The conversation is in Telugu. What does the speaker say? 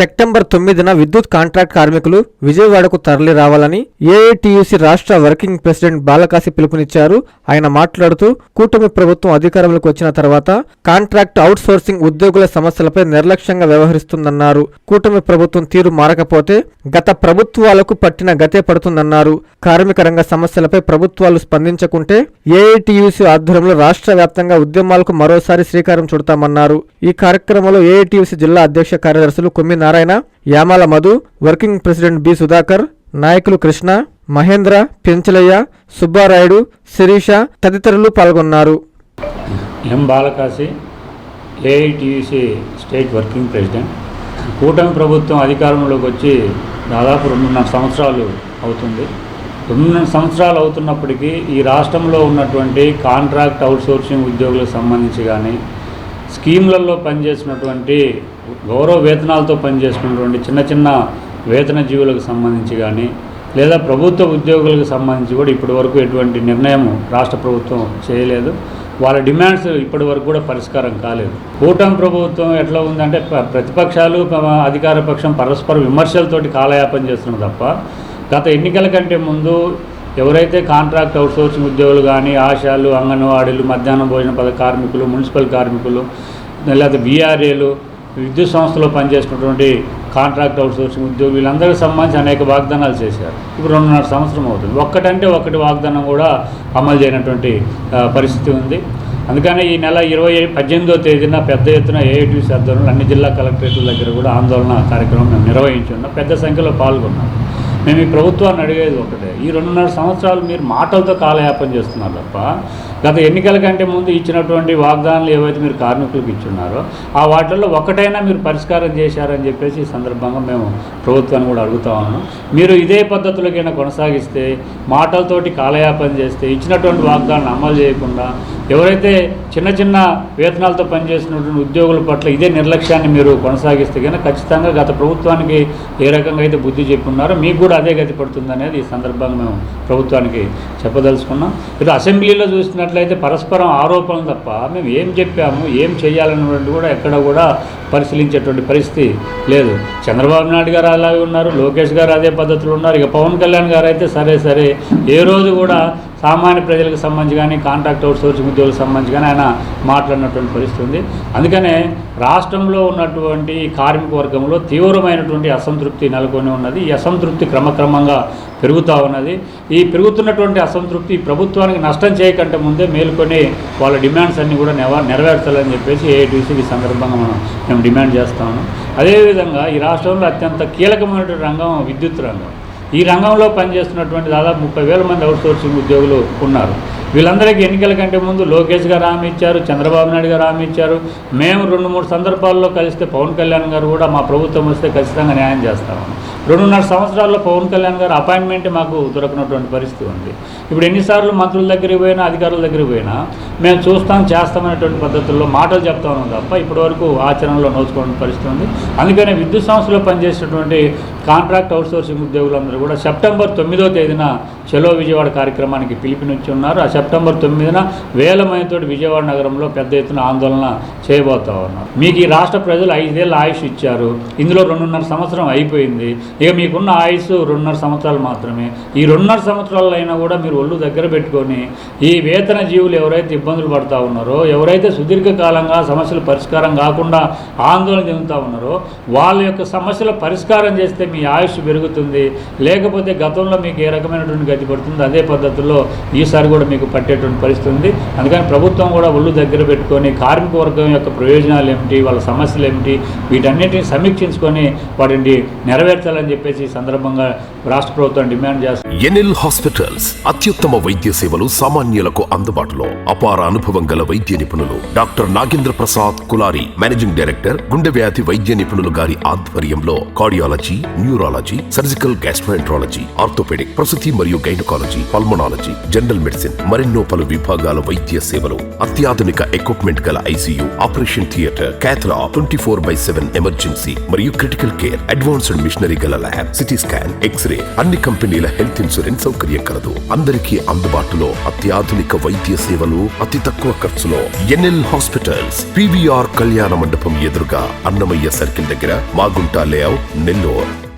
సెప్టెంబర్ 9న విద్యుత్ కాంట్రాక్ట్ కార్మికులు విజయవాడకు తరలి రావాలని ఏఐటీయూసీ రాష్ట్ర వర్కింగ్ ప్రెసిడెంట్ బాలకాశి పిలుపునిచ్చారు. ఆయన మాట్లాడుతూ కూటమి ప్రభుత్వం అధికారంలోకి వచ్చిన తర్వాత కాంట్రాక్ట్ అవుట్ సోర్సింగ్ ఉద్యోగుల సమస్యలపై నిర్లక్ష్యంగా వ్యవహరిస్తుందన్నారు. కూటమి ప్రభుత్వం తీరు మారకపోతే గత ప్రభుత్వాలకు పట్టిన గతే పడుతుందన్నారు. కార్మిక రంగ సమస్యలపై ప్రభుత్వాలు స్పందించకుంటే ఏఐటీయూసీ ఆధ్వర్యంలో రాష్ట్ర వ్యాప్తంగా ఉద్యమాలకు మరోసారి శ్రీకారం చుడతామన్నారు. ఈ కార్యక్రమంలో ఏఐటీయూసీ జిల్లా అధ్యక్ష కార్యదర్శులు Kommi Narayana, Yamala Madhu, working president B Sudhakar, నాయకులు కృష్ణ, మహేంద్ర, పెంచలయ్య, సుబ్బారాయుడు, శిరీష తదితరులు పాల్గొన్నారు. M Balakasi, AITUC state working president. కూటమి ప్రభుత్వం అధికారంలోకి వచ్చి దాదాపు 2.5 సంవత్సరాలు అవుతుంది. 2.5 సంవత్సరాలు అవుతున్నప్పటికీ ఈ రాష్ట్రంలో ఉన్నటువంటి కాంట్రాక్ట్ అవుట్సోర్సింగ్ ఉద్యోగులకు సంబంధించి కానీ, స్కీమ్లలో పనిచేసినటువంటి గౌరవ వేతనాలతో పనిచేసినటువంటి చిన్న వేతన జీవులకు సంబంధించి కానీ, లేదా ప్రభుత్వ ఉద్యోగులకు సంబంధించి కూడా ఇప్పటి వరకు ఎటువంటి నిర్ణయం రాష్ట్ర ప్రభుత్వం చేయలేదు. వాళ్ళ డిమాండ్స్ ఇప్పటి వరకు కూడా పరిష్కారం కాలేదు. కూటమి ప్రభుత్వం ఎట్లా ఉందంటే ప్రతిపక్షాలు అధికార పక్షం పరస్పర విమర్శలతోటి కాలయాపన చేస్తున్నారు తప్ప, గత ఎన్నికల కంటే ముందు ఎవరైతే కాంట్రాక్ట్ అవుట్సోర్సింగ్ ఉద్యోగులు కానీ, ఆశాలు, అంగన్వాడీలు, మధ్యాహ్నం భోజన పథక కార్మికులు, మున్సిపల్ కార్మికులు, లేదా బీఆర్ఏలు, విద్యుత్ సంస్థలో పనిచేసినటువంటి కాంట్రాక్ట్ అవుట్సోర్సింగ్ ఉద్యోగులు వీళ్ళందరికీ సంబంధించి అనేక వాగ్దానాలు చేశారు. ఇప్పుడు 2.5 సంవత్సరం అవుతుంది. ఒక్కటంటే ఒకటి వాగ్దానం కూడా అమలు చేయనటువంటి పరిస్థితి ఉంది. అందుకని ఈ నెల 18వ తేదీన పెద్ద ఎత్తున ఏఐటీయూసీ ఆధ్వర్యంలో అన్ని జిల్లా కలెక్టరేట్ల దగ్గర కూడా ఆందోళన కార్యక్రమం మేము నిర్వహించున్నాం. పెద్ద సంఖ్యలో పాల్గొన్నాం. మేము ఈ ప్రభుత్వాన్ని అడిగేది ఒకటే, ఈ 2.5 సంవత్సరాలు మీరు మాటలతో కాలయాపన చేస్తున్నారు తప్ప గత ఎన్నికల కంటే ముందు ఇచ్చినటువంటి వాగ్దానాలు ఏవైతే మీరు కార్మికులకు ఇచ్చున్నారో ఆ వాటిల్లో ఒకటైనా మీరు పరిష్కారం చేశారని చెప్పేసి ఈ సందర్భంగా మేము ప్రభుత్వాన్ని కూడా అడుగుతా ఉన్నాం. మీరు ఇదే పద్ధతులకైనా కొనసాగిస్తే, మాటలతోటి కాలయాపన చేస్తే, ఇచ్చినటువంటి వాగ్దానాలను అమలు చేయకుండా ఎవరైతే చిన్న వేతనాలతో పనిచేసినటువంటి ఉద్యోగుల పట్ల ఇదే నిర్లక్ష్యాన్ని మీరు కొనసాగిస్తే కనుక ఖచ్చితంగా గత ప్రభుత్వానికి ఏ రకంగా అయితే బుద్ధి చెప్పున్నారో మీకు కూడా అదే గతి పడుతుంది అనేది ఈ సందర్భంగా మేము ప్రభుత్వానికి చెప్పదలుచుకున్నాం. ఇది అసెంబ్లీలో చూసినట్లయితే పరస్పరం ఆరోపణలు తప్ప మేము ఏం చెప్పాము, ఏం చేయాలన్నటువంటి కూడా ఎక్కడ కూడా పరిశీలించేటువంటి పరిస్థితి లేదు. చంద్రబాబు నాయుడు గారు అలాగే ఉన్నారు, లోకేష్ గారు అదే పద్ధతిలో ఉన్నారు. ఇక పవన్ కళ్యాణ్ గారు అయితే సరే ఏ రోజు కూడా సామాన్య ప్రజలకు సంబంధించి కానీ, కాంట్రాక్ట్ అవుట్సోర్సింగ్ ఉద్యోగులకు సంబంధించి కానీ ఆయన మాట్లాడినటువంటి పరిస్థితి ఉంది. అందుకనే రాష్ట్రంలో ఉన్నటువంటి కార్మిక వర్గంలో తీవ్రమైనటువంటి అసంతృప్తి నెలకొని ఉన్నది. ఈ అసంతృప్తి క్రమక్రమంగా పెరుగుతూ ఉన్నది. ఈ పెరుగుతున్నటువంటి అసంతృప్తి ప్రభుత్వానికి నష్టం చేయకంటే ముందే మేలుకొని వాళ్ళ డిమాండ్స్ అన్నీ కూడా నెరవేర్చాలని చెప్పేసి ఏఐటీయూసీ ఈ సందర్భంగా మేము డిమాండ్ చేస్తాము. అదేవిధంగా ఈ రాష్ట్రంలో అత్యంత కీలకమైనటువంటి రంగం విద్యుత్ రంగం. ఈ రంగంలో పనిచేస్తున్నటువంటి దాదాపు 30,000 మంది అవుట్సోర్సింగ్ ఉద్యోగులు ఉన్నారు. వీళ్ళందరికీ ఎన్నికల కంటే ముందు లోకేష్ గారు హామీ ఇచ్చారు, చంద్రబాబు నాయుడు గారు హామీ ఇచ్చారు. మేము 2-3 సందర్భాల్లో కలిస్తే పవన్ కళ్యాణ్ గారు కూడా మా ప్రభుత్వం వస్తే ఖచ్చితంగా న్యాయం చేస్తామని. 2.5 సంవత్సరాల్లో పవన్ కళ్యాణ్ గారు అపాయింట్మెంట్ మాకు దొరకనటువంటి పరిస్థితి ఉంది. ఇప్పుడు ఎన్నిసార్లు మంత్రుల దగ్గరికి పోయినా, అధికారుల దగ్గరికి పోయినా మేము చేస్తామనేటువంటి పద్ధతుల్లో మాటలు చెప్తా ఉన్నాం తప్ప ఇప్పటివరకు ఆచరణలో నోచుకోవడం పరిస్థితి ఉంది. అందుకనే విద్యుత్ సంస్థలో పనిచేసేటువంటి కాంట్రాక్ట్ అవుట్సోర్సింగ్ ఉద్యోగులందరూ కూడా సెప్టెంబర్ 9వ తేదీన చలో విజయవాడ కార్యక్రమానికి పిలుపునిచ్చి ఉన్నారు. ఆ సెప్టెంబర్ 9న వేల మందితో విజయవాడ నగరంలో పెద్ద ఎత్తున ఆందోళన చేయబోతా ఉన్నారు. మీకు ఈ రాష్ట్ర ప్రజలు 5 ఏళ్ళ ఆయుష్ ఇచ్చారు. ఇందులో 2.5 సంవత్సరం అయిపోయింది. ఇక మీకున్న ఆయుష్ 2.5 సంవత్సరాలు మాత్రమే. ఈ 2.5 సంవత్సరాలు అయినా కూడా మీరు ఒళ్ళు దగ్గర పెట్టుకొని ఈ వేతన జీవులు ఎవరైతే ఇబ్బందులు పడుతూ ఉన్నారో, ఎవరైతే సుదీర్ఘకాలంగా సమస్యలు పరిష్కారం కాకుండా ఆందోళన చెందుతూ ఉన్నారో వాళ్ళ యొక్క సమస్యల పరిష్కారం చేస్తే మీ ఆయుష్ పెరుగుతుంది. లేకపోతే గతంలో మీకు ఏ రకమైనటువంటి గతి పడుతుందో అదే పద్ధతుల్లో ఈసారి కూడా మీకు పట్టేటువంటి పరిస్థితి ఉంది. అందుకని ప్రభుత్వం కూడా ఒళ్ళు దగ్గర పెట్టుకొని కార్మిక వర్గం యొక్క ప్రయోజనాలు ఏమిటి, వాళ్ళ సమస్యలు ఏమిటి, వీటన్నిటిని సమీక్షించుకొని వాటిని నెరవేర్చాలని చెప్పేసి ఈ సందర్భంగా రాష్ట్ర ప్రభుత్వం డిమాండ్ చేస్తుంది. ఎన్ఎల్ హాస్పిటల్స్ అత్యుత్తమ వైద్య సేవలు సామాన్యులకు అందుబాటులో. అపార అనుభవం గల వైద్య నిపుణులు doctor Nagendra Prasad Kulari, managing director, గుండె వ్యాధి వైద్య నిపుణులు గారి ఆధ్వర్యంలో cardiology, neurology, surgical gastroenterology, orthopaedic, ప్రసూతి మరియు గైనకాలజీ, పల్మనాలజీ, జనరల్ మెడిసిన్ మరెన్నో పలు విభాగాల వైద్య సేవలు, అత్యాధునిక ఎక్విప్మెంట్ గల ICU, operation theatre, cath lab, 24/7 emergency మరియు క్రిటికల్ కేర్, అడ్వాన్స్డ్ మిషనరీ గల ల్యాబ్, సిటీ స్కాన్, ఎక్స్రే అన్ని కంపెనీల హెల్త్ ఇన్సూరెన్స్ సౌకర్యం కలదు. అందరికీ అందుబాటులో అత్యాధునిక వైద్య సేవలు అతి తక్కువ ఖర్చులో. ఎన్ఎల్ హాస్పిటల్స్, PVR కళ్యాణ మండపం ఎదురుగా, అన్నమయ్య సర్కిల్ దగ్గర, మాగుంట లేఅవుట్, నెల్లూరు.